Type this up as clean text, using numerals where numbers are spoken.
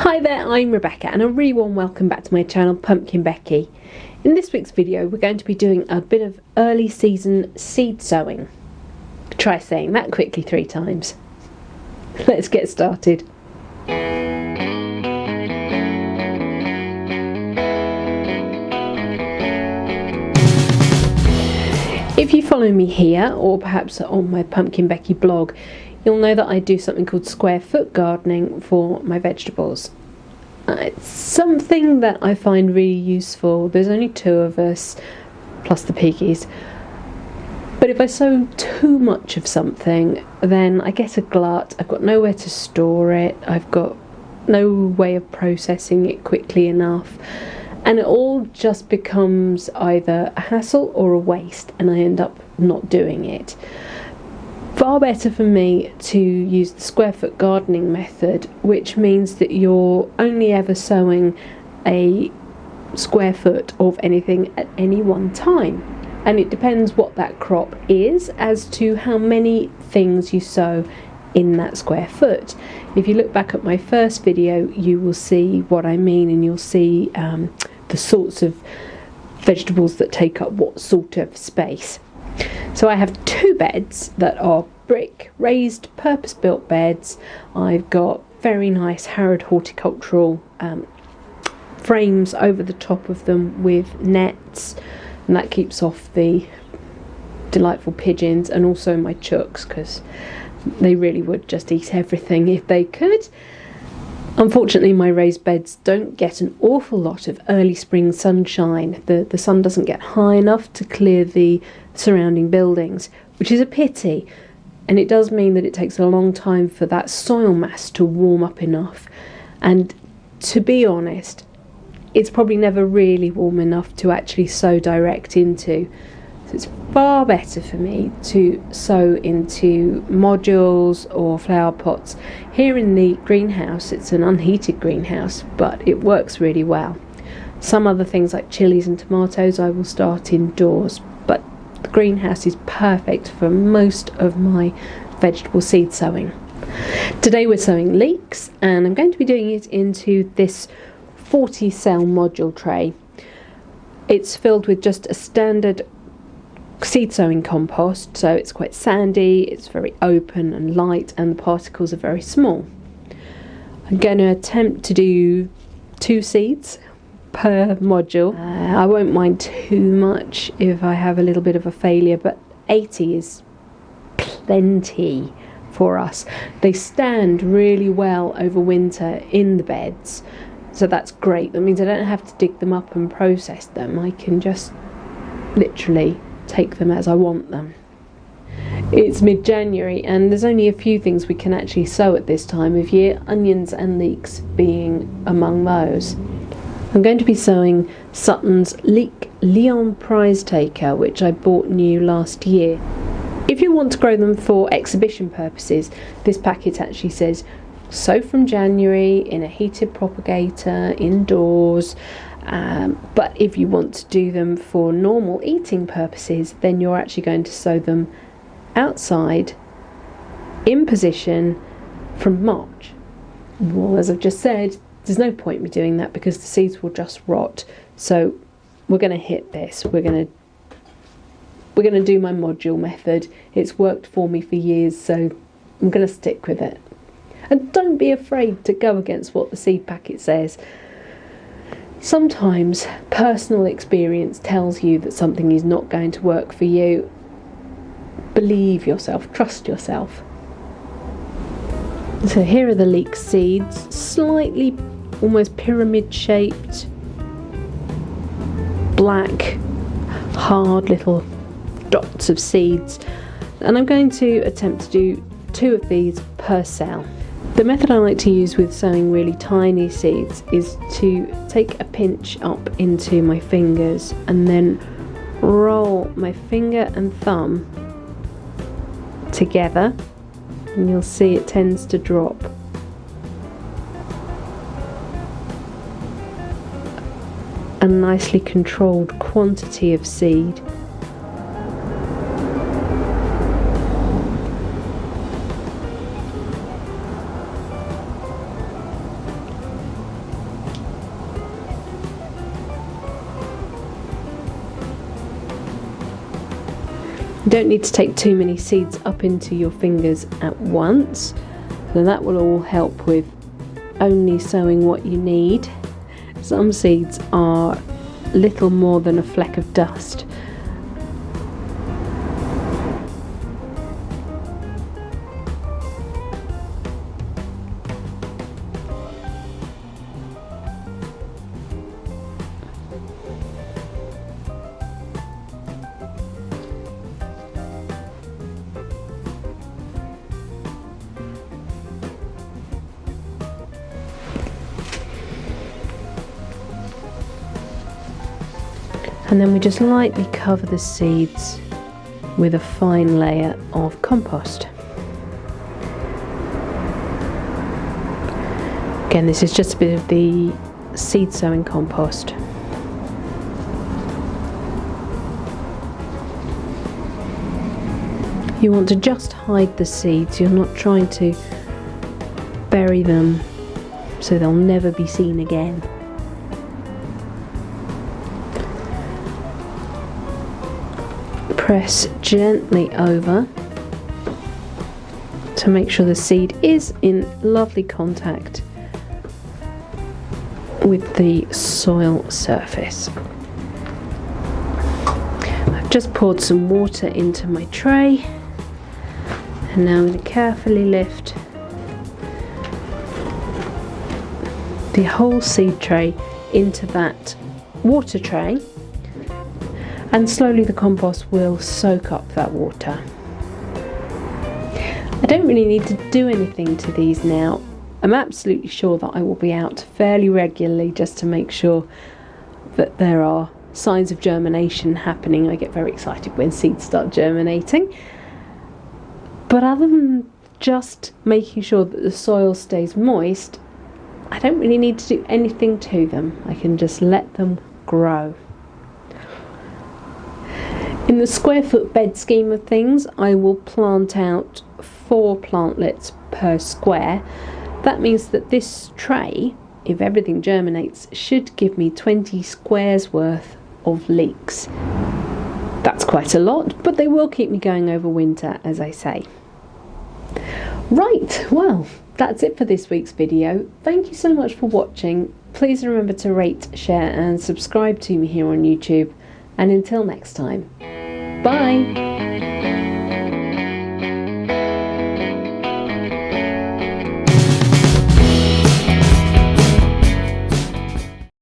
Hi there, I'm Rebecca and a really warm welcome back to my channel PumpkinBecki. In this week's video we're going to be doing a bit of early season seed sowing. Try saying that quickly 3 times. Let's get started. If you follow me here or perhaps on my PumpkinBecki blog, you'll know that I do something called square foot gardening for my vegetables. It's something that I find really useful. There's only 2 of us, plus the piggies. But if I sow too much of something, then I get a glut. I've got nowhere to store it. I've got no way of processing it quickly enough. And it all just becomes either a hassle or a waste, and I end up not doing it. Far better for me to use the square foot gardening method, which means that you're only ever sowing a square foot of anything at any one time. And it depends what that crop is as to how many things you sow in that square foot. If you look back at my first video, you will see what I mean, and you'll see the sorts of vegetables that take up what sort of space. So I have 2 beds that are brick raised purpose-built beds. I've got very nice Harrod horticultural frames over the top of them with nets, and that keeps off the delightful pigeons and also my chooks, because they really would just eat everything if they could. Unfortunately, my raised beds don't get an awful lot of early spring sunshine. The sun doesn't get high enough to clear the surrounding buildings, which is a pity, and it does mean that it takes a long time for that soil mass to warm up enough. And to be honest, it's probably never really warm enough to actually sow direct into. So it's far better for me to sow into modules or flower pots. Here in the greenhouse, it's an unheated greenhouse, but it works really well. Some other things like chilies and tomatoes I will start indoors, but the greenhouse is perfect for most of my vegetable seed sowing. Today we're sowing leeks, and I'm going to be doing it into this 40 cell module tray. It's filled with just a standard seed sowing compost, so it's quite sandy, it's very open and light, and the particles are very small. I'm going to attempt to do 2 seeds per module. I won't mind too much if I have a little bit of a failure, but 80 is plenty for us. They stand really well over winter in the beds, so that's great. That means I don't have to dig them up and process them. I can just literally take them as I want them. It's mid-January and there's only a few things we can actually sow at this time of year, onions and leeks being among those. I'm going to be sowing Sutton's Leek Leon Prize Taker, which I bought new last year. If you want to grow them for exhibition purposes, this packet actually says sow from January in a heated propagator indoors. But if you want to do them for normal eating purposes, then you're actually going to sow them outside in position from March. Well, as I've just said, there's no point in me doing that because the seeds will just rot. So we're going to hit this. We're going to do my module method. It's worked for me for years, so I'm going to stick with it. And don't be afraid to go against what the seed packet says. Sometimes personal experience tells you that something is not going to work for you. Believe yourself, trust yourself. So here are the leek seeds, slightly almost pyramid shaped, black, hard little dots of seeds. And I'm going to attempt to do 2 of these per cell. The method I like to use with sowing really tiny seeds is to take a pinch up into my fingers and then roll my finger and thumb together, and you'll see it tends to drop. A nicely controlled quantity of seed. You don't need to take too many seeds up into your fingers at once, so that will all help with only sowing what you need. Some seeds are little more than a fleck of dust. And then we just lightly cover the seeds with a fine layer of compost. Again, this is just a bit of the seed sowing compost. You want to just hide the seeds, you're not trying to bury them so they'll never be seen again. Press gently over to make sure the seed is in lovely contact with the soil surface. I've just poured some water into my tray, and now I'm going to carefully lift the whole seed tray into that water tray, and slowly the compost will soak up that water. I don't really need to do anything to these now. I'm absolutely sure that I will be out fairly regularly just to make sure that there are signs of germination happening. I get very excited when seeds start germinating. But other than just making sure that the soil stays moist, I don't really need to do anything to them. I can just let them grow. In the square foot bed scheme of things, I will plant out 4 plantlets per square. That means that this tray, if everything germinates, should give me 20 squares worth of leeks. That's quite a lot, but they will keep me going over winter, as I say. Right, well, that's it for this week's video. Thank you so much for watching. Please remember to rate, share and subscribe to me here on YouTube. And until next time, bye!